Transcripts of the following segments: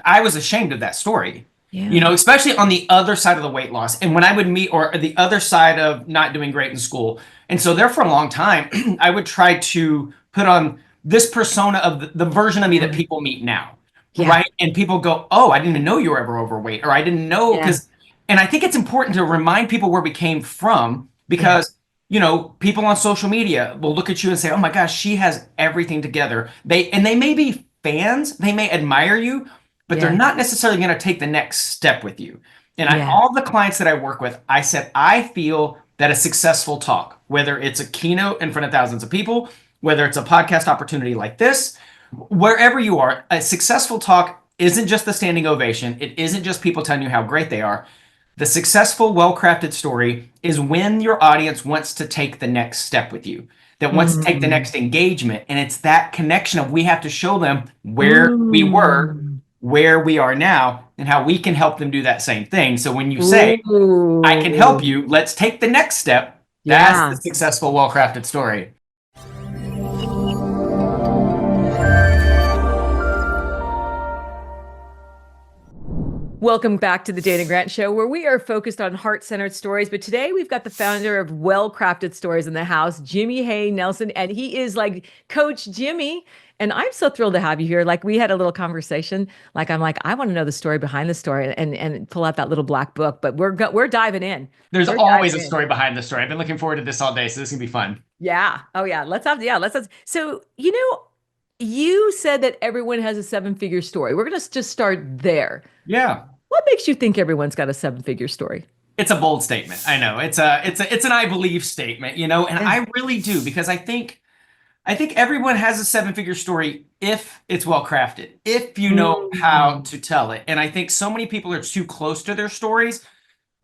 I was ashamed of that story, Yeah. especially on the other side of the weight loss. And when I would meet, or the other side of not doing great in school. And so there for a long time, I would try to put on this persona of the version of me that Yeah. people meet now. Yeah. Right. And people go, oh, I didn't even know you were ever overweight, or I didn't know Yeah. because, and I think it's important to remind people where we came from Yeah. because people on social media will look at you and say, "Oh my gosh, she has everything together." They may be fans, they may admire you, but they're Yeah. not necessarily going to take the next step with you. And Yeah. all the clients that I work with, I said, I feel that a successful talk, whether it's a keynote in front of thousands of people, whether it's a podcast opportunity like this, wherever you are, a successful talk isn't just the standing ovation. It isn't just people telling you how great they are. The successful, well crafted story is when your audience wants to take the next step with you, that wants to take the Mm. next engagement. And it's that connection of we have to show them where we were, Mm. where we are now, and how we can help them do that same thing. So when you say, I can help Ooh. you, let's take the next step, that's the Yeah. successful, well crafted story. Welcome back to the Dana Grant Show, where we are focused on heart-centered stories. But today we've got the founder of Well-Crafted Stories in the house, Jimmy Hay Nelson, and he is like Coach Jimmy. And I'm so thrilled to have you here. Like we had a little conversation. Like I'm like, I want to know the story behind the story, and pull out that little black book. But we're diving in. There's We're always diving a in. story behind the story. I've been looking forward to this all day, so this is gonna be fun. Yeah. Oh yeah. Let's have. So you said that everyone has a seven-figure story. We're gonna just start there. Yeah. What makes you think everyone's got a seven-figure story? It's a bold statement. I know. It's an I believe statement, and Yeah. I really do because I think everyone has a seven-figure story if it's well crafted, if you know how Mm. to tell it. And I think so many people are too close to their stories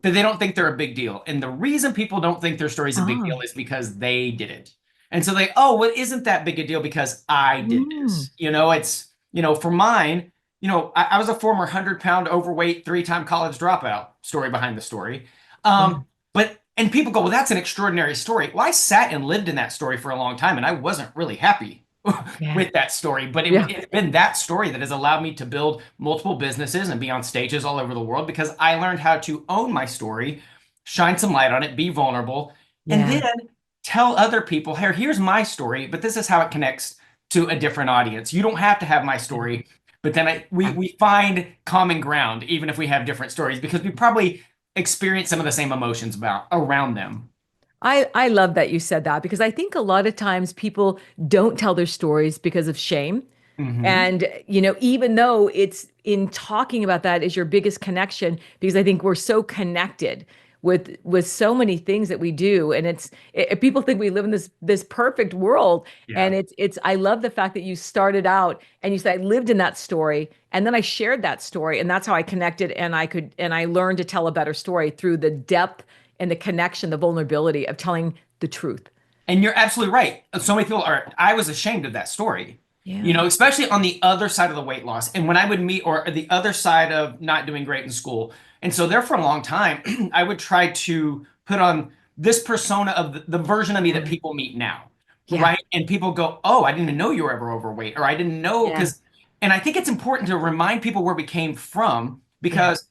that they don't think they're a big deal. And the reason people don't think their story is a big Ah. deal is because they did it. And so oh, well, isn't that big a deal because I did Mm. this? For mine, I was a former 100-pound overweight, three-time college dropout, story behind the story. Yeah. And people go, well, that's an extraordinary story. Well, I sat and lived in that story for a long time and I wasn't really happy Yeah. with that story. But Yeah. it's been that story that has allowed me to build multiple businesses and be on stages all over the world because I learned how to own my story, shine some light on it, be vulnerable, and then Yeah. tell other people, hey, here's my story, but this is how it connects to a different audience. You don't have to have my story, but then we find common ground, even if we have different stories, because we probably experience some of the same emotions about around them. I love that you said that because I think a lot of times people don't tell their stories because of shame. Hmm. And, even though it's in talking about that is your biggest connection, because I think we're so connected with so many things that we do. And people think we live in this perfect world. Yeah. And it's I love the fact that you started out and you said I lived in that story and then I shared that story. And that's how I connected and I learned to tell a better story through the depth and the connection, the vulnerability of telling the truth. And you're absolutely right. So many people are, I was ashamed of that story, Yeah. especially on the other side of the weight loss. And when I would meet, or the other side of not doing great in school. And so there for a long time, I would try to put on this persona of the version of me that Yeah. people meet now. Yeah. Right. And people go, oh, I didn't even know you were ever overweight, or I didn't know Yeah. and I think it's important to remind people where we came from Yeah. because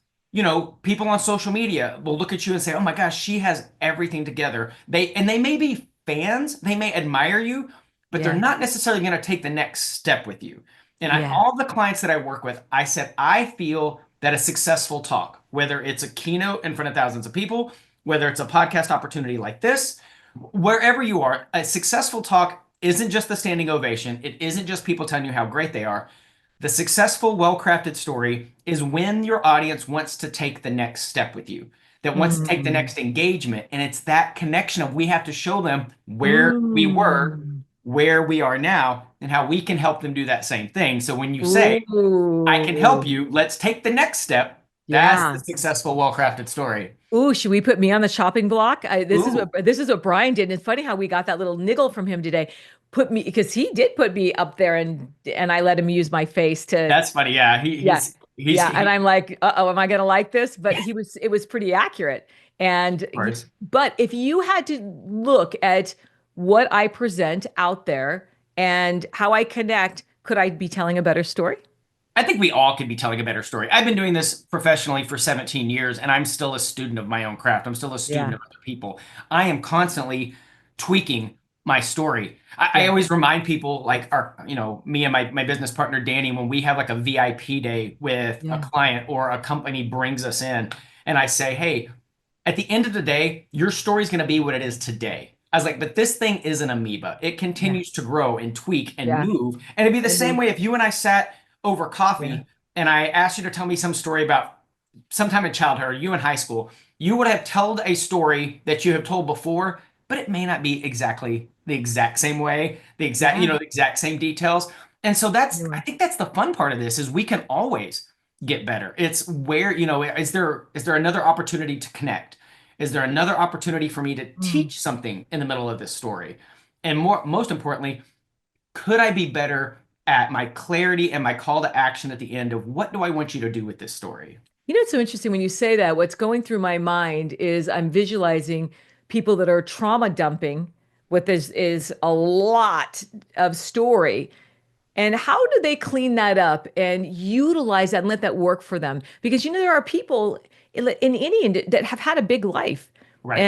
people on social media will look at you and say, "Oh my gosh, she has everything together." They may be fans, they may admire you, but they're Yeah. not necessarily going to take the next step with you. And Yeah. all the clients that I work with, I said, I feel that a successful talk, whether it's a keynote in front of thousands of people, whether it's a podcast opportunity like this, wherever you are, a successful talk isn't just the standing ovation. It isn't just people telling you how great they are. The successful, well crafted story is when your audience wants to take the next step with you, that wants to take the Mm. next engagement. And it's that connection of we have to show them where we were, Mm. where we are now, and how we can help them do that same thing. So when you say, I can help Ooh. you, let's take the next step, that's the Yeah. successful, well crafted story. Ooh, should we put me on the chopping block? Ooh, This is what Brian did. And it's funny how we got that little niggle from him today. Put me because he did put me up there and I let him use my face to that's funny. Yeah, yeah. he's Yeah. And he, I'm like, uh-oh, am I gonna like this? But it was pretty accurate. And of course. but if you had to look at what I present out there and how I connect, could I be telling a better story? I think we all could be telling a better story. I've been doing this professionally for 17 years, and I'm still a student of my own craft. I'm still a student Yeah. of other people. I am constantly tweaking my story. I Yeah. always remind people, like me and my business partner Danny, when we have like a VIP day with a Yeah. client or a company brings us in, and I say, hey, at the end of the day, your story is going to be what it is today. I was like, but this thing is an amoeba. It Yeah. continues to grow and tweak and Yeah. move. And it'd be the And same move. way if you and I sat over Yeah. coffee and I asked you to tell me some story about sometime in childhood or you in high school. You would have told a story that you have told before, but it may not be exactly the exact same way, Yeah. the exact same details. And so You're I right. think that's the fun part of this is we can always get better. It's where, is there another opportunity to connect? Is there another opportunity for me to Mm. teach something in the middle of this story? And most importantly, could I be better at my clarity and my call to action at the end of what do I want you to do with this story? It's so interesting when you say that. What's going through my mind is I'm visualizing people that are trauma dumping what is a lot of story. And how do they clean that up and utilize that and let that work for them? Because there are people in any that have had a big life, Right.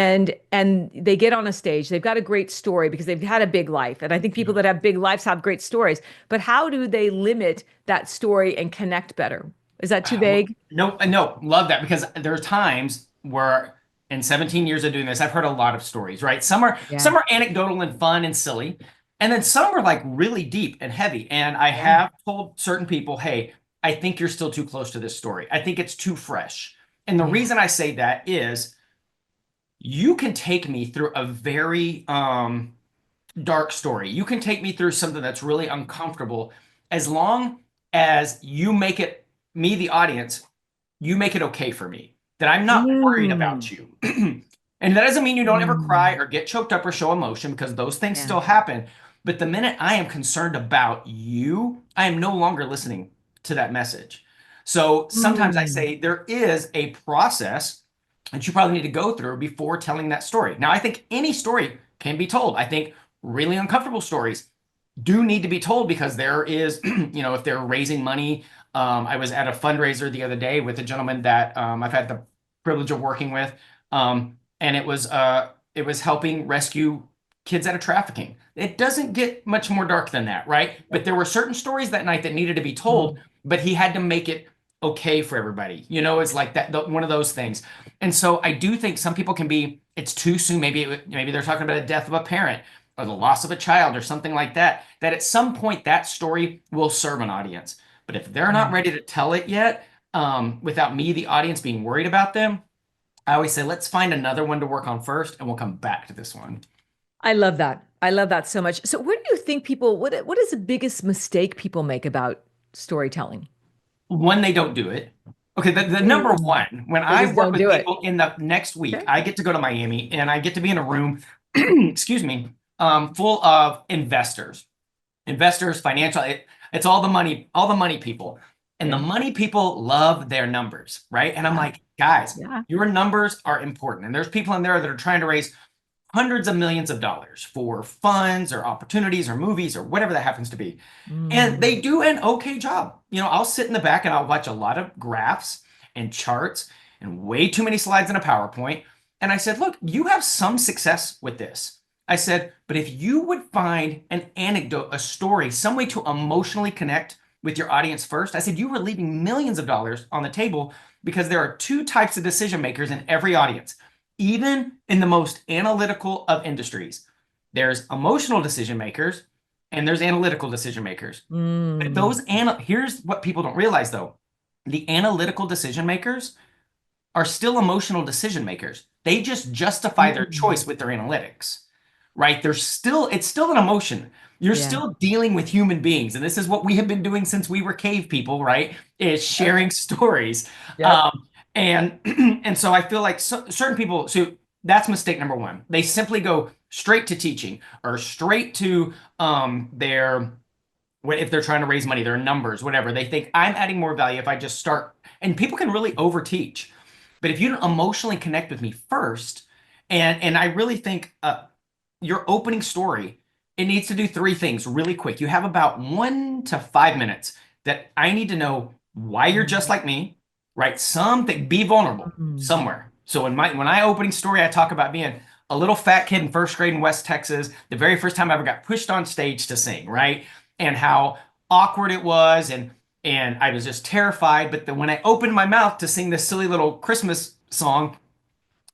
and they get on a stage, they've got a great story because they've had a big life. And I think people Yeah. that have big lives have great stories. But how do they limit that story and connect better? Is that too vague? No, no, love that because there are times where in 17 years of doing this, I've heard a lot of stories, right? Yeah. Some are anecdotal and fun and silly, and then some are like really deep and heavy. And I Yeah. have told certain people, hey, I think you're still too close to this story. I think it's too fresh. And the Yeah. reason I say that is you can take me through a very dark story. You can take me through something that's really uncomfortable as long as you make it, me, the audience, you make it okay for me, that I'm not worried Mm. about you. And that doesn't mean you don't ever cry Mm. or get choked up or show emotion because those things Yeah. still happen. But the minute I am concerned about you, I am no longer listening to that message. So sometimes I Mm. say there is a process that you probably need to go through before telling that story. Now, I think any story can be told. I think really uncomfortable stories do need to be told because there is, if they're raising money. I was at a fundraiser the other day with a gentleman that I've had the privilege of working with, and it was helping rescue kids out of trafficking. It doesn't get much more dark than that, right? But there were certain stories that night that needed to be told, Mm. but he had to make it okay for everybody. It's like that one of those things. And so I do think some people can be. It's too soon. Maybe they're talking about a death of a parent or the loss of a child or something like that, that at some point that story will serve an audience. But if they're not Yeah. ready to tell it yet, without me, the audience, being worried about them, I always say, let's find another one to work on first and we'll come back to this one. I love that. I love that so much. So where do you think what is the biggest mistake people make about storytelling? When they don't do it. Okay, the number Mm. one, when They I just work don't with do it. people in the next week, Okay. I get to go to Miami and I get to be in a room, excuse me, full of investors, financial, it's all the money people. And the Yeah. money people love their numbers, right? And I'm Yeah. like, guys, Yeah. your numbers are important. And there's people in there that are trying to raise hundreds of millions of dollars for funds or opportunities or movies or whatever that happens to be. And Mm. they do an okay job. I'll sit in the back and I'll watch a lot of graphs and charts and way too many slides in a PowerPoint. And I said, look, you have some success with this. I said, but if you would find an anecdote, a story, some way to emotionally connect with your audience first, I said, you were leaving millions of dollars on the table because there are two types of decision makers in every audience, even in the most analytical of industries. There's emotional decision makers and there's analytical decision makers. But Mm. here's what people don't realize though. The analytical decision makers are still emotional decision makers. They just justify their Mm. choice with their analytics, right? It's still an emotion. You're Yeah. still dealing with human beings. And this is what we have been doing since we were cave people, right? Is Yep. sharing stories. Yep. And and so I feel like certain people, so that's mistake number one. They simply go straight to teaching or straight to their if they're trying to raise money, their numbers, whatever. They think I'm adding more value if I just start. And people can really overteach. But if you don't emotionally connect with me first, and I really think your opening story, it needs to do three things really quick. You have about 1 to 5 minutes. that I need to know why you're just like me, right? Something, be vulnerable Mm. somewhere. So when I opening story, I talk about being a little fat kid in first grade in West Texas, the very first time I ever got pushed on stage to sing, right? And how awkward it was, and I was just terrified. But then when I opened my mouth to sing this silly little Christmas song,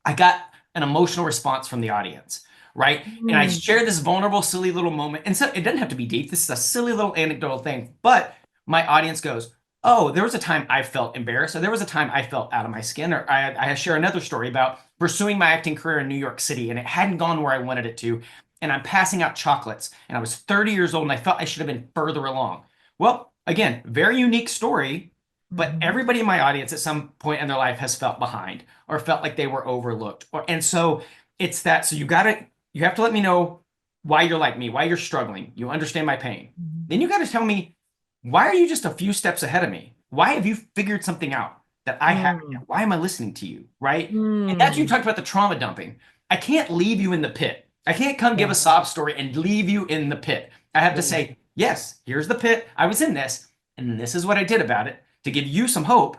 I got an emotional response from the audience, right? And I Mm. share this vulnerable, silly little moment. And so it doesn't have to be deep. This is a silly little anecdotal thing. But my audience goes, oh, there was a time I felt embarrassed, or there was a time I felt out of my skin. Or I share another story about pursuing my acting career in New York City, and it hadn't gone where I wanted it to. And I'm passing out chocolates, and I was 30 years old, and I felt I should have been further along. Well, again, very unique story, but Mhm. everybody in my audience at some point in their life has felt behind or felt like they were overlooked. And so it's that. So you have to let me know why you're like me, why you're struggling. You understand my pain. Mhm. Then you got to tell me, why are you just a few steps ahead of me? Why have you figured something out that I haven't yet? Mm. Why am I listening to you? Right. And that's you Mm. talked about the trauma dumping. I can't leave you in the pit. I can't come give Yeah. a sob story and leave you in the pit. I have to Yeah. say, yes, here's the pit. I was in this, and this is what I did about it to give you some hope.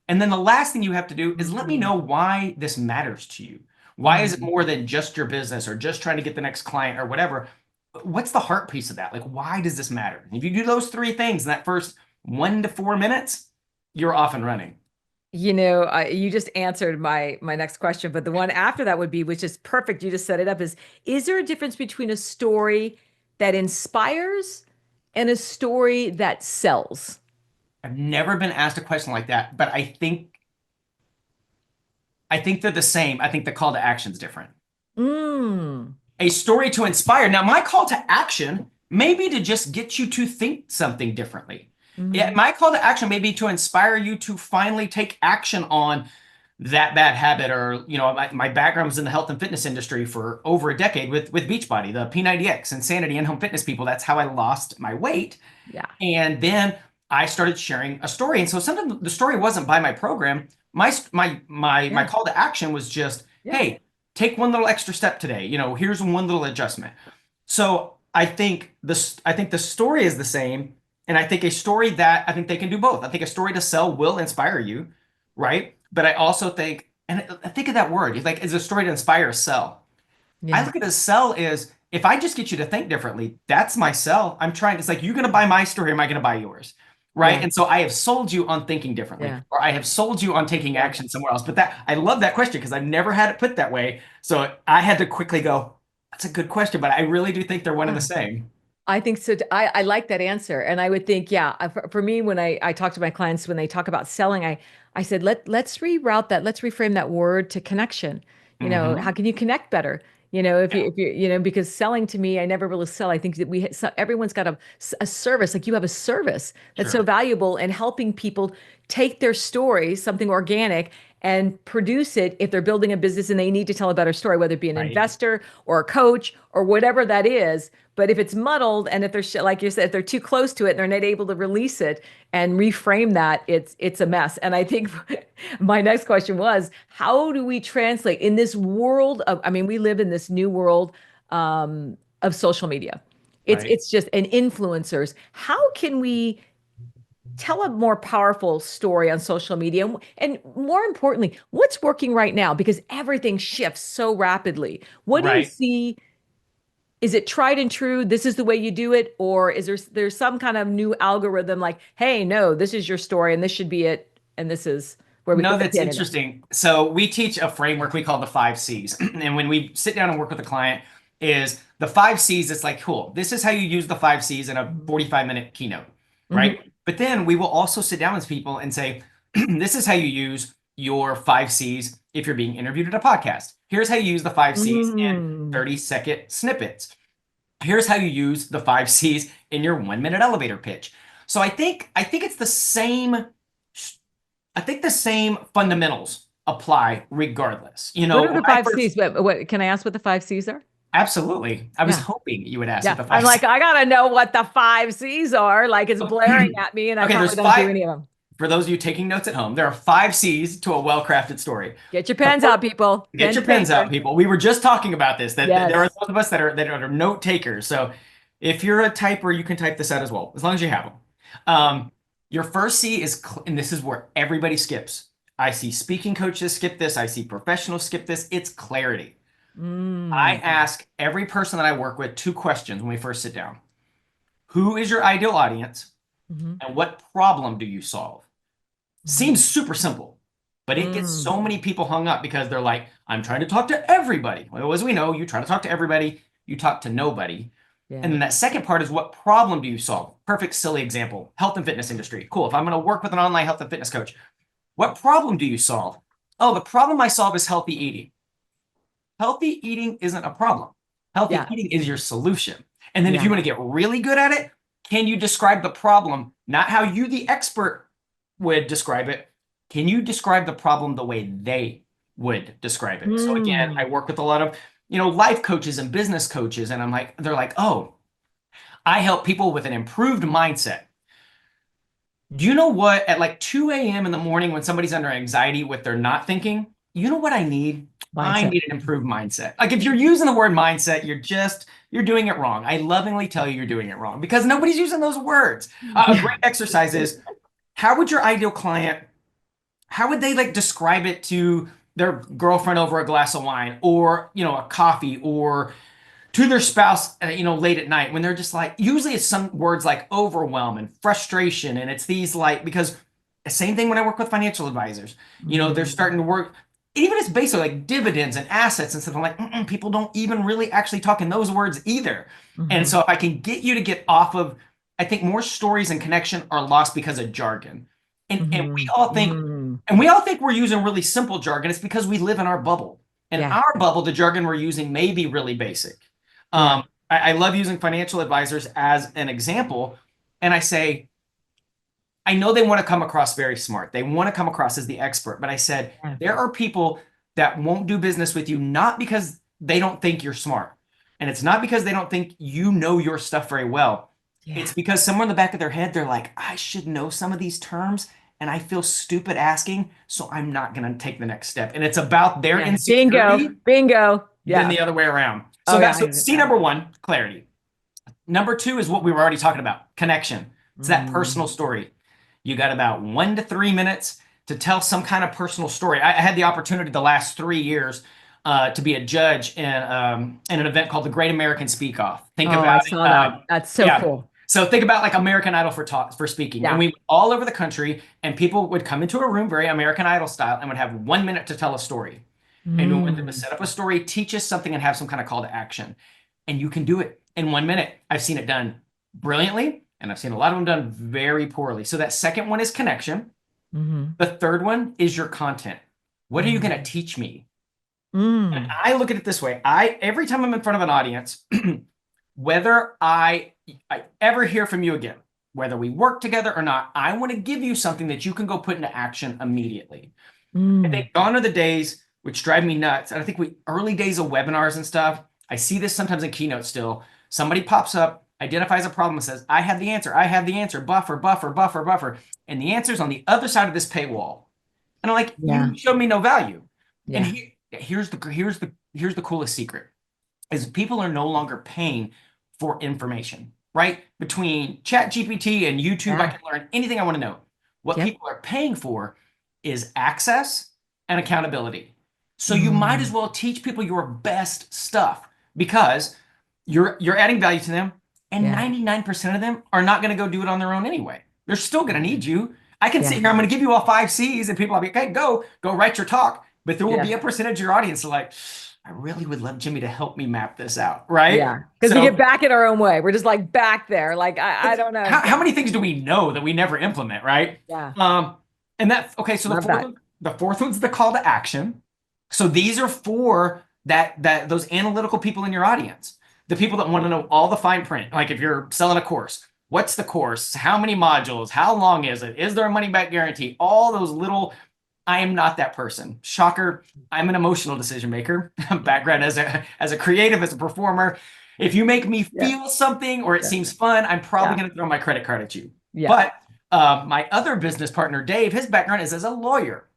And then the last thing you have to do is let me Mhm. know why this matters to you. Why is it Mhm. more than just your business or just trying to get the next client or whatever? What's the heart piece of that? Like, why does this matter? And if you do those three things in that first 1 to 4 minutes, you're off and running. You just answered my next question, but the one after that would be, which is perfect. You just set it up. Is there a difference between a story that inspires and a story that sells? I've never been asked a question like that, but I think they're the same. I think the call to action is different. Mm. A story to inspire. Now, my call to action may be to just get you to think something differently. Yeah, Hmm. my call to action may be to inspire you to finally take action on that bad habit. Or, my background was in the health and fitness industry for over a decade with Beachbody, the P90X, Insanity, in-home fitness people. That's how I lost my weight. Yeah. And then I started sharing a story. And so sometimes the story wasn't by my program. My Yeah. call to action was just, Yeah. hey, take one little extra step today. Here's one little adjustment. So I think the story is the same. And I think a story that I think they can do both. I think a story to sell will inspire you, right? But I also think, and I think of that word, like, is a story to inspire or sell? I Yeah. look at a sell is if I just get you to think differently, that's my sell. I'm trying, it's like, you're going to buy my story, am I going to buy yours? Right. Yeah. And so I have sold you on thinking differently, Yeah. or I have sold you on taking Yeah. action somewhere else. But I love that question because I've never had it put that way. So I had to quickly go, that's a good question, but I really do think they're one and the Yeah. same. I think so. I like that answer. And I would think, yeah, for me, when I talk to my clients, when they talk about selling, I said, let's reroute that. Let's reframe that word to connection. How Hmm. can you connect better? If you, because selling to me, I never really sell. I think that everyone's got a service, like you have a service that's so Sure. valuable in helping people take their story, something organic, and produce it if they're building a business and they need to tell a better story, whether it be an Right. investor or a coach or whatever that is. But if it's muddled and if they're like you said, if they're too close to it and they're not able to release it and reframe that, it's a mess. And I think my next question was, how do we translate in this world of, I mean, we live in this new world of social media. It's Right. it's just and influencers. How can we tell a more powerful story on social media? And more importantly, what's working right now? Because everything shifts so rapidly. What do you Right. see? Is it tried and true? This is the way you do it, or is there's some kind of new algorithm like, hey, no, this is your story and this should be it, and this is where we No, put the that's pin in it. interesting. So we teach a framework we call the 5 C's. And when we sit down and work with a client, is the 5 C's, it's like, cool, this is how you use the 5 C's in a Mhm. 45-minute keynote, right? Mhm. But then we will also sit down with people and say, this is how you use your 5 C's if you're being interviewed at a podcast. Here's how you use the 5 C's in Mm. 30-second snippets. Here's how you use the 5 C's in your 1 minute elevator pitch. So I think it's the same. I think the same fundamentals apply regardless. What are When the I five first, C's? What can I ask what the five C's are? absolutely, I was Yeah. hoping you would ask what Yeah. the I'm five like, C's. I gotta know what the five C's are. Like it's blaring at me and I Okay, probably there's don't do five. any of them. For those of you taking notes at home, there are 5 C's to a well-crafted story. Get your The pens fir- out, people. Get Pen your to pens out, paper. people. We were just talking about this. That there are Yes. those of us that are note takers. So if you're a typer, you can type this out as well, as long as you have them. Your first C is, and this is where everybody skips. I see speaking coaches skip this. I see professionals skip this. It's clarity. I Mm. ask every person that I work with two questions when we first sit down. Who is your ideal audience Mhm. and what problem do you solve? Mhm. Seems super simple, but it gets Mm. so many people hung up because they're like, I'm trying to talk to everybody. Well, as we know, you try to talk to everybody, you talk to nobody. And Yeah. then that second part is what problem do you solve? Perfect, silly example. Health and fitness industry. Cool. If I'm going to work with an online health and fitness coach, what problem do you solve? Oh, the problem I solve is healthy eating. Healthy eating isn't a problem. Healthy Yeah. eating is your solution. And then if you Yeah. want to get really good at it, can you describe the problem, not how you, the expert, would describe it? Can you describe the problem the way they would describe it? So again, I Mm. work with a lot of, life coaches and business coaches, and they're like, oh, I help people with an improved mindset. Do you know what? At like 2 a.m. in the morning when somebody's under anxiety with their not thinking, you know what I need? I Mindset. need an improved mindset. Like if you're using the word mindset, you're doing it wrong. I lovingly tell you you're doing it wrong because nobody's using those words. A Yeah. great exercise is how would your ideal client, how would they like describe it to their girlfriend over a glass of wine or, a coffee or to their spouse, late at night when they're just like, usually it's some words like overwhelm and frustration. And it's these like, because the same thing when I work with financial advisors, they're Mm. starting to work, even it's basically like dividends and assets and stuff. I'm like, people don't even really actually talk in those words either. And Mhm. so if I can get you to get off of, I think more stories and connection are lost because of jargon. And we Mhm. all think, Mm. we're using really simple jargon. It's because we live in our bubble. In Yeah. our bubble, the jargon we're using may be really basic. Yeah. I love using financial advisors as an example. And I say, I know they want to come across very smart. They want to come across as the expert. But I said, Yeah. there are people that won't do business with you, not because they don't think you're smart. And it's not because they don't think you know your stuff very well. Yeah. It's because somewhere in the back of their head, they're like, I should know some of these terms. And I feel stupid asking. So I'm not going to take the next step. And it's about their Yeah. Bingo. insecurity Bingo. than Yeah. the other way around. Oh So yeah. that's C Yeah. number one, clarity. Number two is what we were already talking about, connection. It's that Mm. personal story. You got about 1 to 3 minutes to tell some kind of personal story. I had the opportunity the last 3 years to be a judge in an event called the Great American Speak Off. Think Oh, I about it. saw that. That's so Yeah. cool. So think about like American Idol for speaking. And Yeah. we went all over the country, and people would come into a room very American Idol style and would have 1 minute to tell a story. And we want them to Mm. set up a story, teach us something, and have some kind of call to action. And you can do it in 1 minute. I've seen it done brilliantly, and I've seen a lot of them done very poorly. So that second one is connection. Mm-hmm. The third one is your content. What are you going to Mm. teach me? And Mm. I look at it this way. I every time I'm in front of an audience, whether I ever hear from you again, whether we work together or not, I want to give you something that you can go put into action immediately. I Mm. think gone are the days which drive me nuts. And I think we early days of webinars and stuff, I see this sometimes in keynote still. Somebody pops up, identifies a problem, and says, I have the answer. I have the answer. Buffer, buffer, buffer, buffer. And the answer's on the other side of this paywall. And I'm like, Yeah. you showed me no value. And Yeah. here's the coolest secret is people are no longer paying for information, right? Between Chat GPT and YouTube, I Yeah. can learn anything I want to know. What Yep. people are paying for is access and accountability. So you might as Mm. well teach people your best stuff because you're adding value to them, and Yeah. 99% of them are not going to go do it on their own anyway. They're still going to need you. I can sit Yeah. here, I'm going to give you all 5 C's, and people will be, okay, go write your talk. But there will Yeah. be a percentage of your audience like, I really would love Jimmy to help me map this out, right? Yeah. Because we get So back in our own way. We're just like back there. Like, I don't know. how many things do we know that we never implement, right? Yeah. Um, and that okay, so Love that. the fourth one's the call to action. So these are for that those analytical people in your audience, the people that want to know all the fine print. Like if you're selling a course, what's the course? How many modules? How long is it? Is there a money back guarantee? All those little I am not that person. Shocker. I'm an emotional decision maker. Background as a creative, as a performer. If you make me Yeah. feel something or it Yeah. seems fun, I'm probably Yeah. going to throw my credit card at you. Yeah. But my other business partner, Dave, his background is as a lawyer.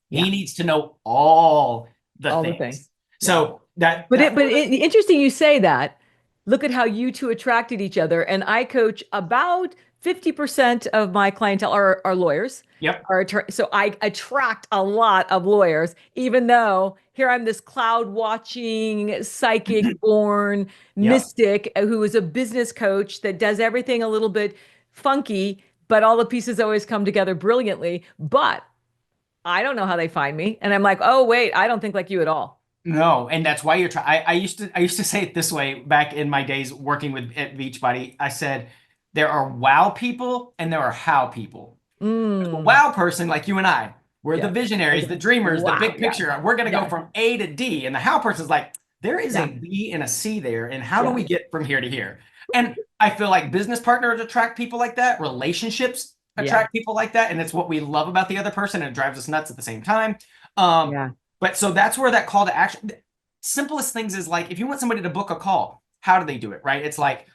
Yeah. He needs to know all the All the things. things. Yeah. So that But that interesting you say that. Look at how you two attracted each other. And I coach about 50% of my clientele are lawyers, Yep. so I attract a lot of lawyers, even though here I'm this cloud watching, psychic born Yep. mystic who is a business coach that does everything a little bit funky, but all the pieces always come together brilliantly. But I don't know how they find me. And I'm like, oh, wait, I don't think like you at all. No, and that's why you're trying. I used to say it this way back in my days working with at Beachbody. I said there are wow people and there are how people. A Mm, wow person like you and I, we're the yes. visionaries, the dreamers, the Wow. big Yes. picture. We're going to go Yes. from A to D. And the how person's like, there is a Yeah. B and a C there. And how do Yeah. we get from here to here? And I feel like business partners attract people like that. Relationships Yeah. attract people like that. And it's what we love about the other person. And it drives us nuts at the same time. Um, Yeah. but so that's where that call to action, simplest things is like, if you want somebody to book a call, how do they do it? Right. It's like,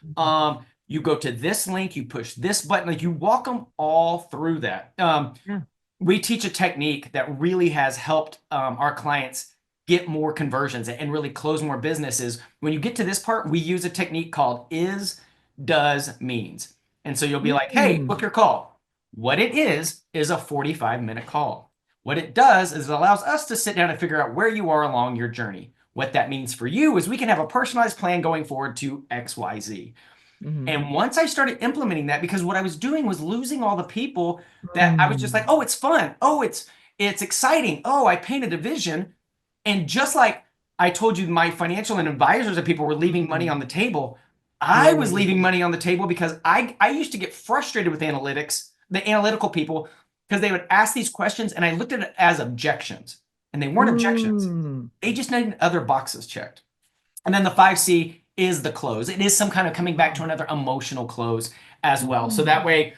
you go to this link, you push this button, like you walk them all through that. Yeah. We teach a technique that really has helped our clients get more conversions and really close more businesses. When you get to this part, we use a technique called is, does, means. And so you'll be like, hey, Mm. book your call. What it is a 45-minute call. What it does is it allows us to sit down and figure out where you are along your journey. What that means for you is we can have a personalized plan going forward to XYZ. Mhm. And once I started implementing that, because what I was doing was losing all the people that I was just like, Mm. oh, it's fun. Oh, it's exciting. Oh, I painted a vision. And just like I told you, my financial and advisors and people were leaving money Mm. on the table. Yeah. I was leaving money on the table because I used to get frustrated with analytics, the analytical people, because they would ask these questions and I looked at it as objections. And they weren't objections. Mm. They just needed other boxes checked. And then the 5C is the close. It is some kind of coming back to another emotional close as well. So Mm. that way,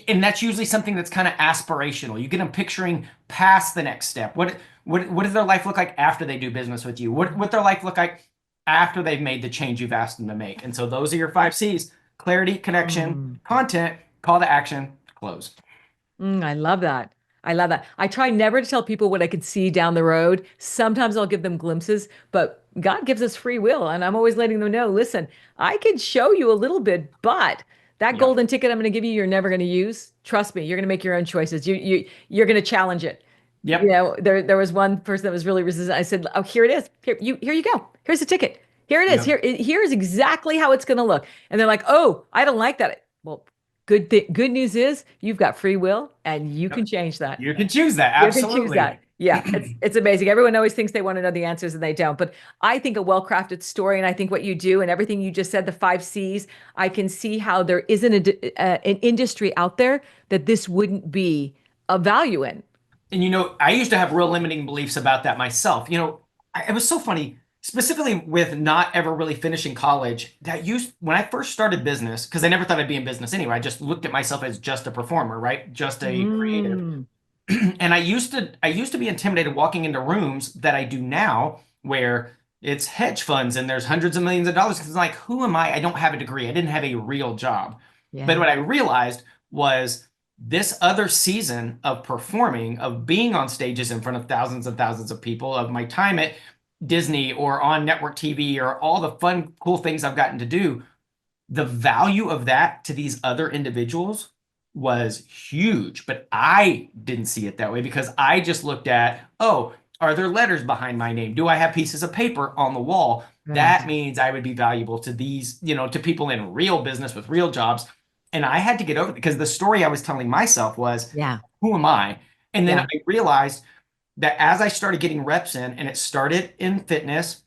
and that's usually something that's kind of aspirational. You get them picturing past the next step. What does their life look like after they do business with you? What their life look like after they've made the change you've asked them to make? And so those are your 5 C's: clarity, connection, Mm. content, call to action, close. I love that. I love that. I try never to tell people what I could see down the road. Sometimes I'll give them glimpses, but God gives us free will. And I'm always letting them know, listen, I could show you a little bit, but that Yep. golden ticket I'm going to give you, you're never going to use. Trust me, you're going to make your own choices. You're going to challenge it. You Yep. know, there was one person that was really resistant. I said, "Oh, here it is. Here you go. Here's the ticket. Here it is. Yep. Here's exactly how it's going to look." And they're like, "Oh, I don't like that." Well, good news is you've got free will and you can Yep. change that. You can choose that. You can choose Absolutely. that. Yeah, it's amazing. Everyone always thinks they want to know the answers and they don't. But I think a well-crafted story, and I think what you do and everything you just said, the 5 C's, I can see how there isn't an industry out there that this wouldn't be of value in. And I used to have real limiting beliefs about that myself. It was so funny, specifically with not ever really finishing college. That used when I first started business, because I never thought I'd be in business anyway. I just looked at myself as just a performer, right? Just a creative. Mm, And I used to be intimidated walking into rooms that I do now, where it's hedge funds and there's hundreds of millions of dollars. Because it's like, who am I? I don't have a degree. I didn't have a real job. But yeah. what I realized was this other season of performing, of being on stages in front of thousands and thousands of people, of my time at Disney or on network TV or all the fun, cool things I've gotten to do, the value of that to these other individuals was huge. But I didn't see it that way because I just looked at, oh, are there letters behind my name? Do I have pieces of paper on the wall? Right. That means I would be valuable to these, to people in real business with real jobs. And I had to get over it because the story I was telling myself was, Yeah. who am I? And then Yeah. I realized that as I started getting reps in, and it started in fitness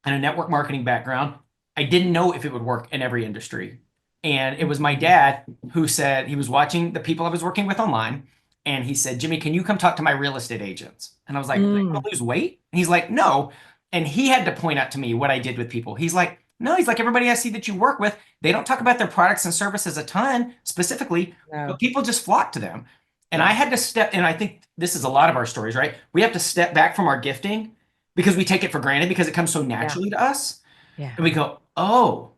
and a network marketing background, I didn't know if it would work in every industry. And it was my dad who said he was watching the people I was working with online. And he said, Jimmy, can you come talk to my real estate agents? And I was like, they want Mm, to lose weight? And he's like, no. And he had to point out to me what I did with people. He's like, no, he's like, everybody I see that you work with, they don't talk about their products and services a ton specifically, but no. people just flock to them. And I Yeah. had to step, and I think this is a lot of our stories, right? We have to step back from our gifting because we take it for granted because it comes so Yeah. naturally to us. Yeah. And we go, oh,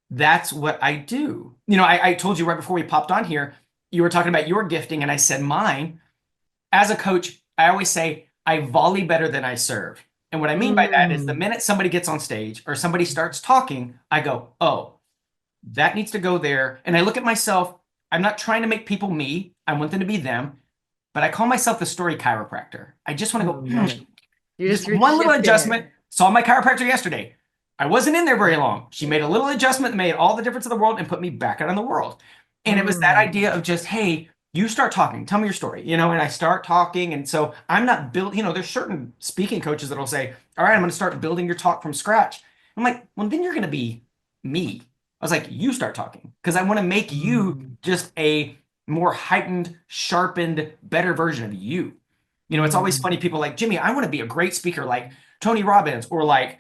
that's what I do. I told you right before we popped on here, you were talking about your gifting, and I said mine. As a coach, I always say I volley better than I serve. And what I mean by that is the Mm, minute somebody gets on stage or somebody starts talking, I go, oh, that needs to go there. And I look at myself, I'm not trying to make people me. I want them to be them. But I call myself the story chiropractor. I just want to Oh, love it. just You're one little shifting it. adjustment. Saw my chiropractor yesterday. I wasn't in there very long. She made a little adjustment that made all the difference in the world and put me back out in the world. And it was that Mm, idea of just, hey, you start talking, tell me your story, and I start talking. And so I'm not there's certain speaking coaches that'll say, all right, I'm going to start building your talk from scratch. I'm like, well, then you're going to be me. I was like, you start talking because I want to make you mm, just a more heightened, sharpened, better version of you. It's always mm. funny. People like, Jimmy, I want to be a great speaker like Tony Robbins or like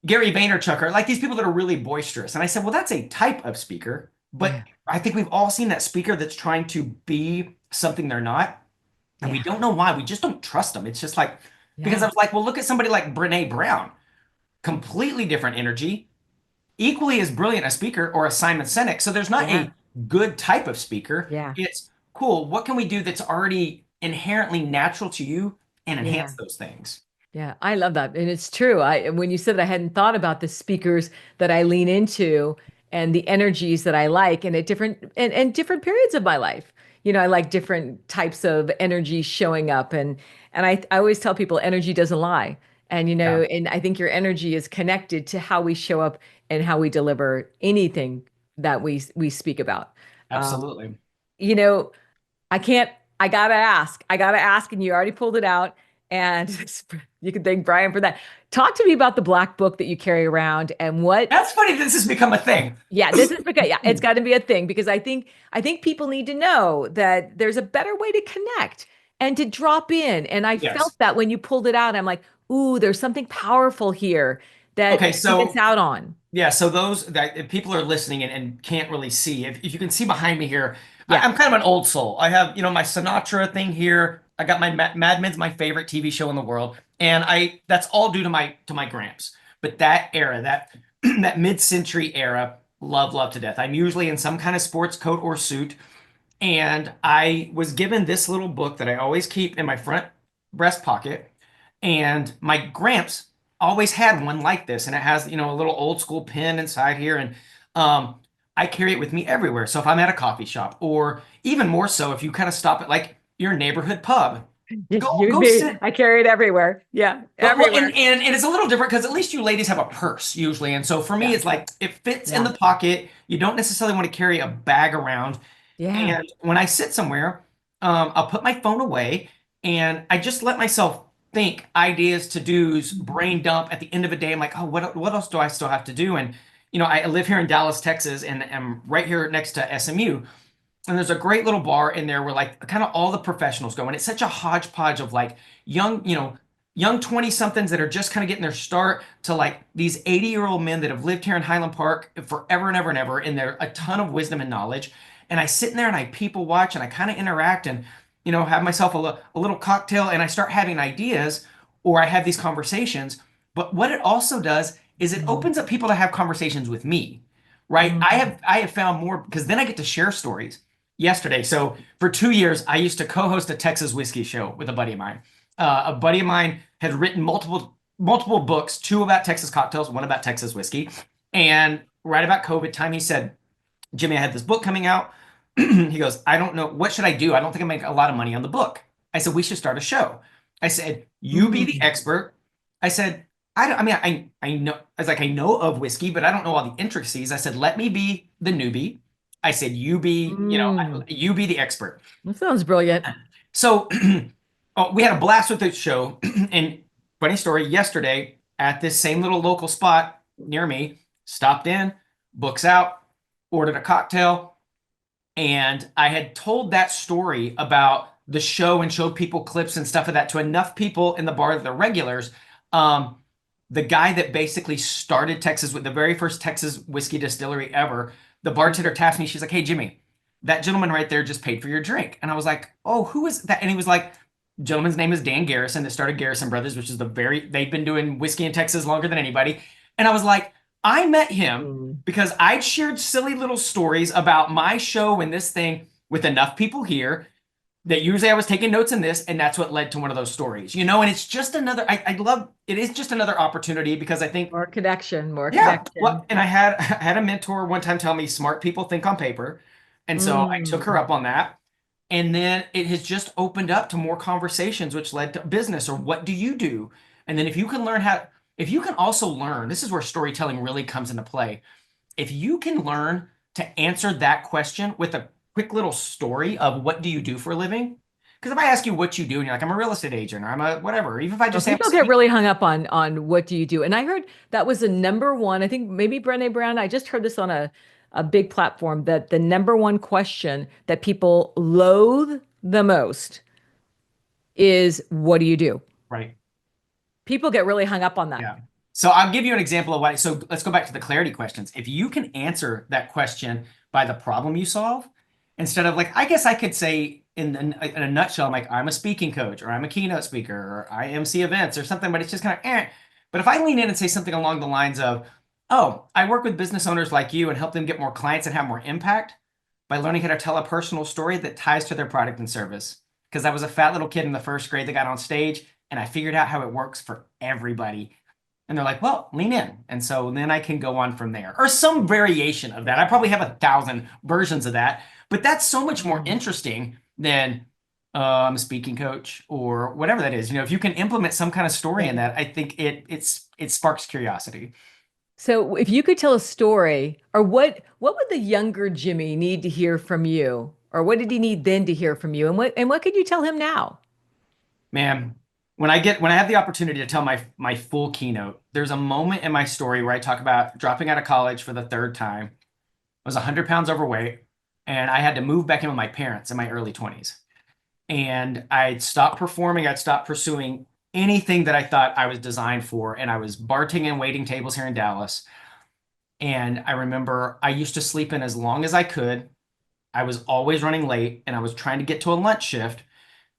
Gary Vaynerchuk or like these people that are really boisterous. And I said, well, that's a type of speaker, but Yeah, I think we've all seen that speaker that's trying to be something they're not. And we yeah, don't know why. We just don't trust them. It's just like, because I yeah, was like, well, look at somebody like Brene Brown, completely different energy, equally as brilliant a speaker or a Simon Sinek. So there's not yeah, a good type of speaker. yeah, It's cool. What can we do that's already inherently natural to you and yeah. enhance those things? Yeah, I love that. And it's true. When you said that, I hadn't thought about the speakers that I lean into and the energies that I like and at different periods of my life. I like different types of energy showing up and I always tell people energy doesn't lie. And Yeah, and I think your energy is connected to how we show up and how we deliver anything that we speak about. Um, absolutely. you know, I can't, I gotta ask, and you already pulled it out. And you can thank Brian for that. Talk to me about the black book that you carry around and what, That's funny. This has become a thing. yeah, this is because, yeah, it's got to be a thing because I think people need to know that there's a better way to connect and to drop in. And I felt Yes. that when you pulled it out, I'm like, ooh, there's something powerful here that Okay, you miss so out on. yeah, so those that if people are listening and can't really see, if you can see behind me here, Yeah. I'm kind of an old soul. I have, my Sinatra thing here. I got my Mad Men's my favorite TV show in the world, and I that's all due to my gramps. But that era, that that mid-century era, love to death. I'm usually in some kind of sports coat or suit, and I was given this little book that I always keep in my front breast pocket. And my Gramps always had one like this, and it has, a little old school pen inside here. And I carry it with me everywhere. So if I'm at a coffee shop, or even more so, if you kind of stop at like your neighborhood pub, Yeah, you go me. sit. I carry it everywhere. Yeah, Well, everywhere. and it's a little different because at least you ladies have a purse usually. And so for me, Yeah. it's like it fits in Yeah. the pocket. You don't necessarily want to carry a bag around. Yeah. And when I sit somewhere, I'll put my phone away and I just let myself think ideas, to dos, brain dump. At the end of the day, I'm like, oh, what else do I still have to do? And I live here in Dallas, Texas, and I'm right here next to SMU. And there's a great little bar in there where like kind of all the professionals go. And it's such a hodgepodge of like young, young 20 somethings that are just kind of getting their start to like these 80-year-old men that have lived here in Highland Park forever and ever and ever. And they're a ton of wisdom and knowledge. And I sit in there and I people watch and I kind of interact and, have myself a little cocktail and I start having ideas or I have these conversations. But what it also does is it Mm, opens up people to have conversations with me, right? mm, I have found more because then I get to share stories yesterday. So for 2 years, I used to co-host a Texas whiskey show with a buddy of mine. A buddy of mine had written multiple books, two about Texas cocktails, one about Texas whiskey. And right about COVID time, he said, Jimmy, I had this book coming out. He goes, I don't know. What should I do? I don't think I make a lot of money on the book. I said, we should start a show. I said, you be the mm, expert. I said, I mean, I know, I was like, I know of whiskey, but I don't know all the intricacies. I said, let me be the newbie. I said, mm. you be the expert. That sounds brilliant. So we had a blast with the show. And funny story, yesterday at this same little local spot near me, stopped in, books out, ordered a cocktail, and I had told that story about the show and showed people clips and stuff of that to enough people in the bar that they're regulars. Um, the guy that basically started Texas with the very first Texas whiskey distillery ever, the bartender tapped me. She's like, "Hey, Jimmy, that gentleman right there just paid for your drink." And I was like, "Oh, who is that?" And he was like, "Gentleman's name is Dan Garrison that started Garrison Brothers, which is they've been doing whiskey in Texas longer than anybody." And I was like, I met him Mm. because I'd shared silly little stories about my show and this thing with enough people here that usually I was taking notes in this, and that's what led to one of those stories, and it's just another, I love, it is just another opportunity because I think, More connection, more yeah, connection. and I had a mentor one time tell me smart people think on paper. And so I took her Mm. up on that. And then it has just opened up to more conversations, which led to business or what do you do? And then if you can also learn, this is where storytelling really comes into play. If you can learn to answer that question with a quick little story of what do you do for a living? Because if I ask you what you do and you're like, I'm a real estate agent or I'm a whatever, even if I Well, just say I'm a people get speaker, really hung up on what do you do? And I heard that was the number one, I think maybe Brené Brown, I just heard this on a big platform that the number one question that people loathe the most is what do you do? right? People get really hung up on that. Yeah. So I'll give you an example of why. So let's go back to the clarity questions. If you can answer that question by the problem you solve, instead of like, I guess I could say in a nutshell, I'm like, I'm a speaking coach, or I'm a keynote speaker, or I MC events, or something, but it's just kind of eh. But if I lean in and say something along the lines of, oh, I work with business owners like you and help them get more clients and have more impact by learning how to tell a personal story that ties to their product and service. Because I was a fat little kid in the first grade that got on stage and I figured out how it works for everybody. And they're like, well, lean in. And so then I can go on from there. Or some variation of that. I probably have 1,000 versions of that, but that's so much more Mm. interesting than I'm a speaking coach or whatever that is. If you can implement some kind of story in Yeah. that, I think it sparks curiosity. So if you could tell a story, or what would the younger Jimmy need to hear from you? Or what did he need then to hear from you? And what could you tell him now? Man, when I have the opportunity to tell my full keynote, there's a moment in my story where I talk about dropping out of college for the third time. I was 100 pounds overweight, and I had to move back in with my parents in my early 20s. And I'd stopped performing, I'd stopped pursuing anything that I thought I was designed for, and I was bartending and waiting tables here in Dallas. And I remember I used to sleep in as long as I could. I was always running late, and I was trying to get to a lunch shift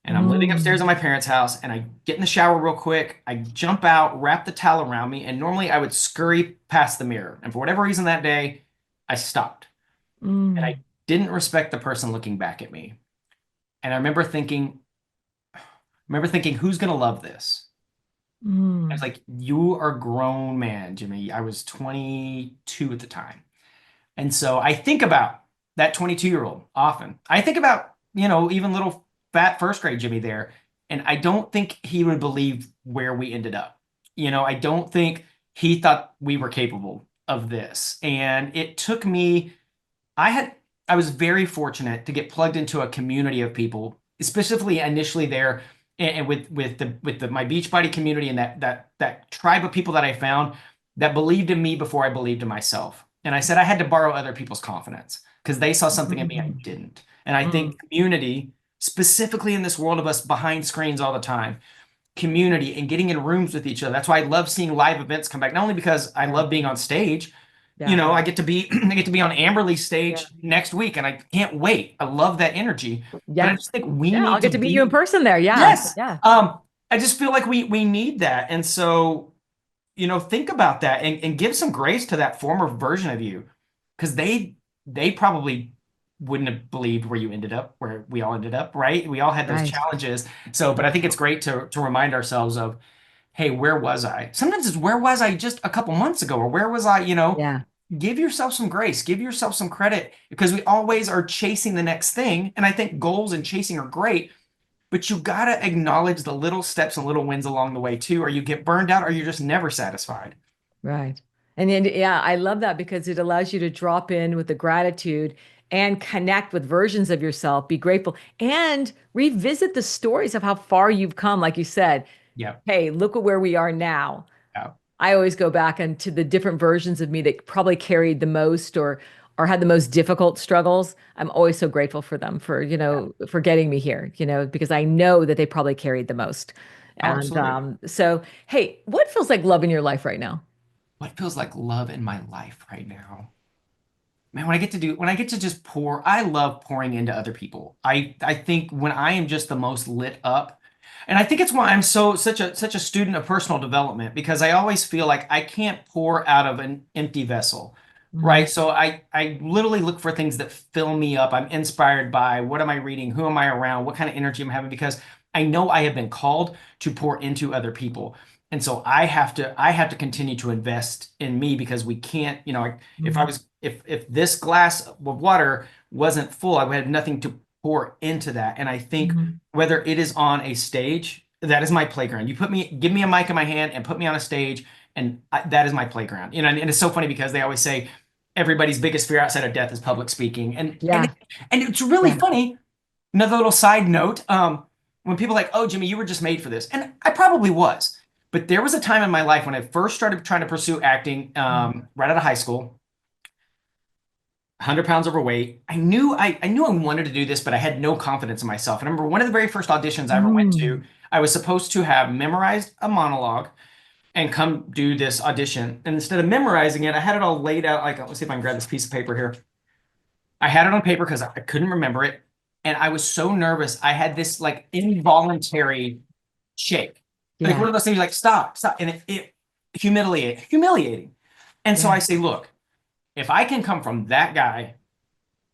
and I'm living upstairs Mm. in my parents' house, and I get in the shower real quick. I jump out, wrap the towel around me, and normally I would scurry past the mirror. And for whatever reason that day, I stopped. And I Mm. didn't respect the person looking back at me. And I remember thinking, who's gonna love this? I was Mm. like, you are a grown man, Jimmy. I was 22 at the time. And so I think about that 22-year-old often. I think about, even little fat first grade Jimmy there. And I don't think he would believe where we ended up. I don't think he thought we were capable of this. And it took me I had I was very fortunate to get plugged into a community of people, specifically initially there, and with my Beachbody community and that tribe of people that I found that believed in me before I believed in myself. And I said I had to borrow other people's confidence because they saw something in me I Mm. didn't. And I think Mm. community, specifically in this world of us behind screens all the time, community and getting in rooms with each other. That's why I love seeing live events come back. Not only because I Yeah. love being on stage, Yeah. I get to be I get to be on Amberly's Yeah. stage next week, and I can't wait. I love that energy, but I Yeah. just think we Yeah. I'll need to get to meet you in be person there. Yeah. yes. Yeah. I just feel like we need that, and so think about that and give some grace to that former version of you, because they probably wouldn't have believed where you ended up, where we all ended up, right? We all had those Right. challenges. So, but I think it's great to remind ourselves of, hey, where was I? Sometimes it's where was I just a couple months ago, or where was I, Yeah. give yourself some grace, give yourself some credit because we always are chasing the next thing. And I think goals and chasing are great, but you got to acknowledge the little steps and little wins along the way too, or you get burned out or you're just never satisfied. Right. And then, yeah, I love that because it allows you to drop in with the gratitude and connect with versions of yourself, be grateful, and revisit the stories of how far you've come. Like you said, Yeah. hey, look at where we are now. Yeah. I always go back into the different versions of me that probably carried the most or had the most difficult struggles. I'm always so grateful for them for, for getting me here, because I know that they probably carried the most. Oh, And absolutely. so, hey, what feels like love in your life right now? What feels like love in my life right now? Man, when I get to just pour, I love pouring into other people. I think when I am just the most lit up, and I think it's why I'm such a student of personal development because I always feel like I can't pour out of an empty vessel. Mhm. Right? So I literally look for things that fill me up. I'm inspired by what am I reading? Who am I around? What kind of energy I'm having? Because I know I have been called to pour into other people. And so I have to continue to invest in me because we can't, if I Mhm. was if this glass of water wasn't full, I would have nothing to pour into that. And I think Mhm. whether it is on a stage, that is my playground. Give me a mic in my hand and put me on a stage, and that is my playground. And it's so funny because they always say everybody's biggest fear outside of death is public speaking, Yeah. and it's really Yeah. funny. Another little side note, when people are like, "Oh, Jimmy, you were just made for this," and I probably was, but there was a time in my life when I first started trying to pursue acting, Mm. right out of high school. 100 pounds overweight. I knew I wanted to do this, but I had no confidence in myself. And I remember one of the very first auditions I ever went to, Mm. I was supposed to have memorized a monologue and come do this audition. And instead of memorizing it, I had it all laid out. Like, let's see if I can grab this piece of paper here. I had it on paper because I couldn't remember it. And I was so nervous. I had this like involuntary shake. Like Yeah. one of those things like, stop, stop. And it humiliating. And so Yeah. I say, look, if I can come from that guy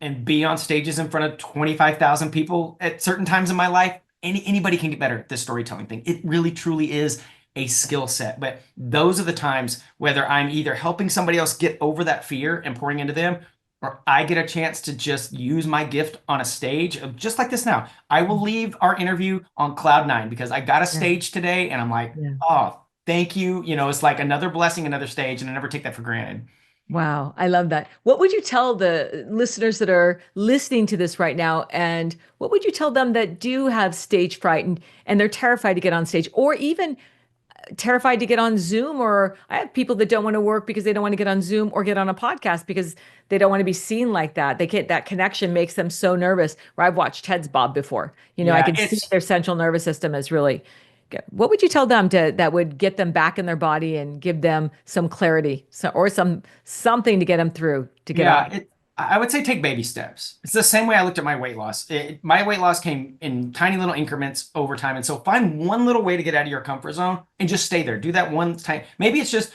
and be on stages in front of 25,000 people at certain times in my life, anybody can get better at this storytelling thing. It really truly is a skill set. But those are the times whether I'm either helping somebody else get over that fear and pouring into them, or I get a chance to just use my gift on a stage, just like this now. I will leave our interview on cloud nine because I got a Yeah. stage today and I'm like, Yeah. oh, thank you. It's like another blessing, another stage, and I never take that for granted. Wow, I love that. What would you tell the listeners that are listening to this right now? And what would you tell them that do have stage fright and they're terrified to get on stage or even terrified to get on Zoom? Or I have people that don't want to work because they don't want to get on Zoom or get on a podcast because they don't want to be seen like that. They can't, that connection makes them so nervous. Where I've watched Ted's Bob before. I Yeah, can see it's their central nervous system is really. What would you tell them to that would get them back in their body and give them some clarity, or something to get them through to get on? Yeah, I would say take baby steps. It's the same way I looked at my weight loss. My weight loss came in tiny little increments over time. And so find one little way to get out of your comfort zone and just stay there. Do that one time. Maybe it's just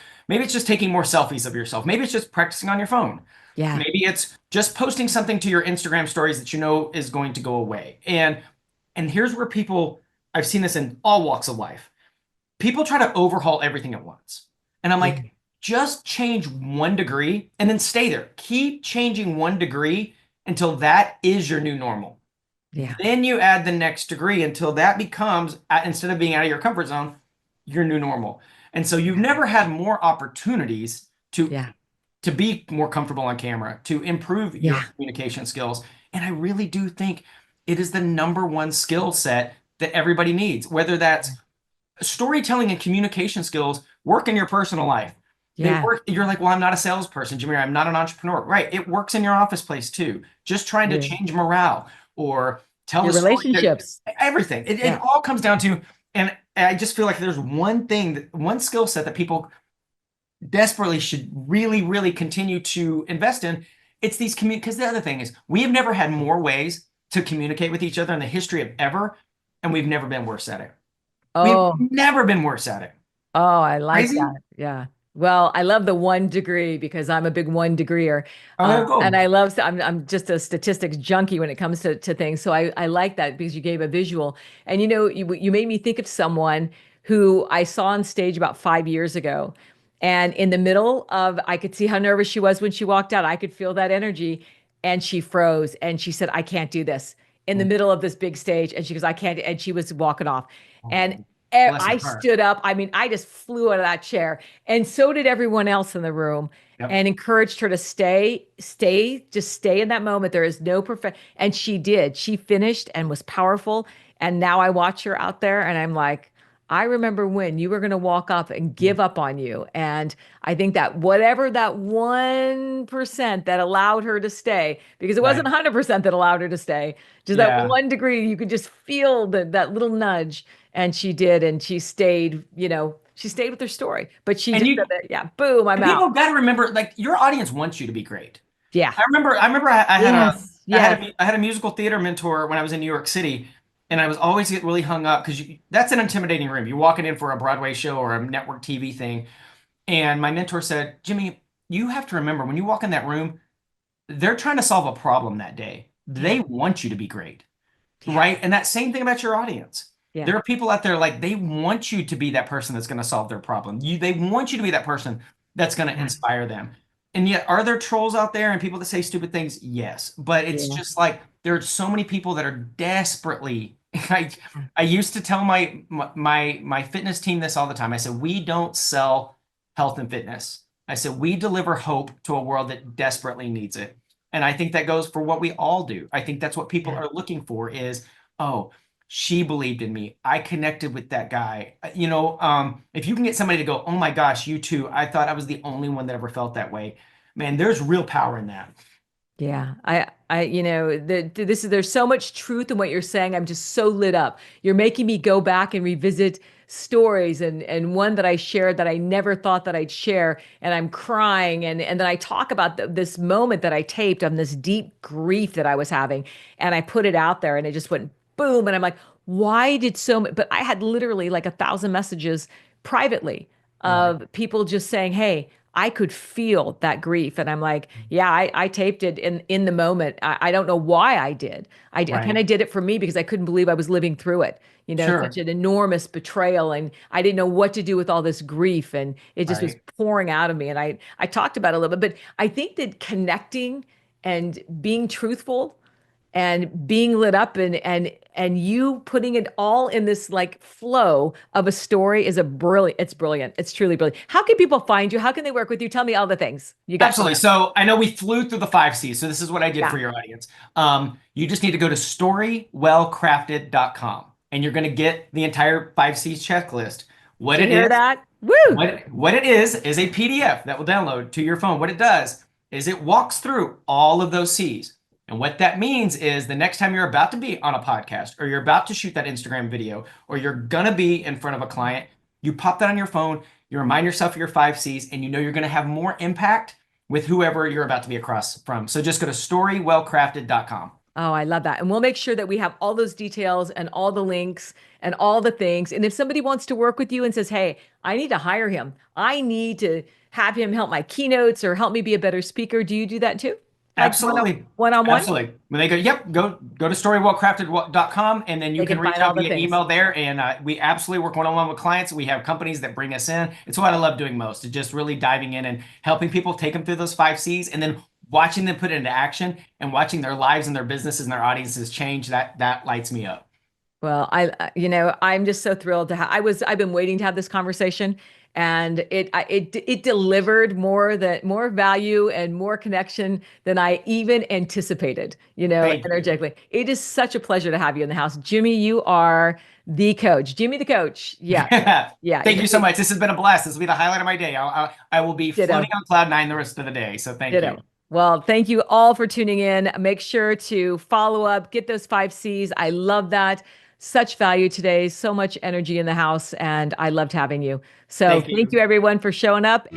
taking more selfies of yourself. Maybe it's just practicing on your phone. Yeah, Maybe it's just posting something to your Instagram stories that you know is going to go away. And here's where I've seen this in all walks of life, people try to overhaul everything at once. And I'm yeah, like, just change 1 degree and then stay there. Keep changing 1 degree until that is your new normal. yeah, Then you add the next degree until that becomes, instead of being out of your comfort zone, your new normal. And so you've yeah, never had more opportunities yeah, to be more comfortable on camera, to improve your yeah, communication skills. And I really do think it is the number one skill set that everybody needs, whether that's storytelling and communication skills work in your personal life. They yeah. work. You're like, well, I'm not a salesperson, Jimmy. I'm not an entrepreneur. Right. It works in your office place too. Just trying to Yeah. change morale or tell a Your story that relationships. everything. It Yeah. all comes down to, and I just feel like there's one skill set that people desperately should really, really continue to invest in. It's these because the other thing is we have never had more ways to communicate with each other in the history of ever, and we've never been worse at it. We've Oh, never been worse at it. oh, I like Crazy? that. Yeah. Well, I love the 1 degree because I'm a big 1 degreer. Okay, And cool. I love, I'm just a statistics junkie when it comes to things. So I like that because you gave a visual. And you made me think of someone who I saw on stage about 5 years ago. And in the middle of, I could see how nervous she was when she walked out. I could feel that energy. And she froze and she said, I can't do this in the middle of this big stage. And she goes, I can't. And she was walking off. And Oh, bless I her heart. stood up. I mean, I just flew out of that chair. And so did everyone else in the room Yep. and encouraged her to just stay in that moment. There is no perfect. And she did. She finished and was powerful. And now I watch her out there and I'm like, I remember when you were going to walk up and give up on you. And I think that whatever that 1% that allowed her to stay, because it wasn't Right. 100% that allowed her to stay, just that Yeah. 1 degree, you could just feel that little nudge. And she did. And she stayed with her story. But she And just said you that, yeah, boom, I'm and out. people got to remember, like your audience wants you to be great. Yeah. I remember Yes. Yes. I had a musical theater mentor when I was in New York City, and I was always get really hung up because that's an intimidating room. You're walking in for a Broadway show or a network TV thing, and my mentor said, Jimmy, you have to remember when you walk in that room, they're trying to solve a problem that day. Yeah. They want you to be great. Yeah. Right? And that same thing about your audience. Yeah. There are people out there like they want you to be that person that's going to solve their problem. They want you to be that person that's going to Yeah. inspire them. And yet, are there trolls out there and people that say stupid things? Yes. But it's Yeah. just like there are so many people that are desperately. I used to tell my fitness team this all the time. I said, we don't sell health and fitness. I said, we deliver hope to a world that desperately needs it. And I think that goes for what we all do. I think that's what people Yeah. are looking for is, oh, she believed in me. I connected with that guy. If you can get somebody to go, oh my gosh, you too. I thought I was the only one that ever felt that way. Man, there's real power in that. Yeah, there's so much truth in what you're saying. I'm just so lit up. You're making me go back and revisit stories and one that I shared that I never thought that I'd share, and I'm crying and then I talk about this moment that I taped on this deep grief that I was having, and I put it out there, and it just went boom, and I'm like, why did so much? But I had literally like 1,000 messages privately Right. of people just saying, hey, I could feel that grief. And I'm like, yeah, I taped it in the moment. I don't know why I did. I kind Right. of did it for me because I couldn't believe I was living through it. Such Sure. an enormous betrayal. And I didn't know what to do with all this grief. And it just was Right. pouring out of me. And I talked about it a little bit, but I think that connecting and being truthful and being lit up and you putting it all in this like flow of a story is it's brilliant. It's truly brilliant. How can people find you? How can they work with you? Tell me all the things you got coming Absolutely. up. So I know we flew through the 5 C's. So this is what I did for Yeah. your audience. You just need to go to storywellcrafted.com and you're going to get the entire 5 C's checklist. What Did you it hear is, that? Woo! what it is a PDF that will download to your phone. What it does is it walks through all of those C's. And what that means is the next time you're about to be on a podcast or you're about to shoot that Instagram video or you're going to be in front of a client, you pop that on your phone, you remind yourself of your 5 C's, and you know you're going to have more impact with whoever you're about to be across from. So just go to storywellcrafted.com. Oh, I love that. And we'll make sure that we have all those details and all the links and all the things. And if somebody wants to work with you and says, hey, I need to hire him, I need to have him help my keynotes or help me be a better speaker, do you do that too? Like Absolutely. one on one? Absolutely. When they go, yep, go to storywellcrafted.com and then you They can can reach find all out the via things. email there. And we absolutely work one-on-one with clients. We have companies that bring us in. It's what I love doing most, is just really diving in and helping people take them through those 5 C's and then watching them put it into action and watching their lives and their businesses and their audiences change. That lights me up. Well, I'm just so thrilled to have. I've been waiting to have this conversation, and it delivered more value and more connection than I even anticipated. Thank you. Energetically, it is such a pleasure to have you in the house, Jimmy. You are the coach, Jimmy, the coach. Yeah, yeah. Thank you so much. This has been a blast. This will be the highlight of my day. I will be floating Ditto. on cloud nine the rest of the day. So thank you. Ditto. Well, thank you all for tuning in. Make sure to follow up, get those 5 C's. I love that. Such value today, so much energy in the house, and I loved having you. So Thank thank you. you everyone for showing up.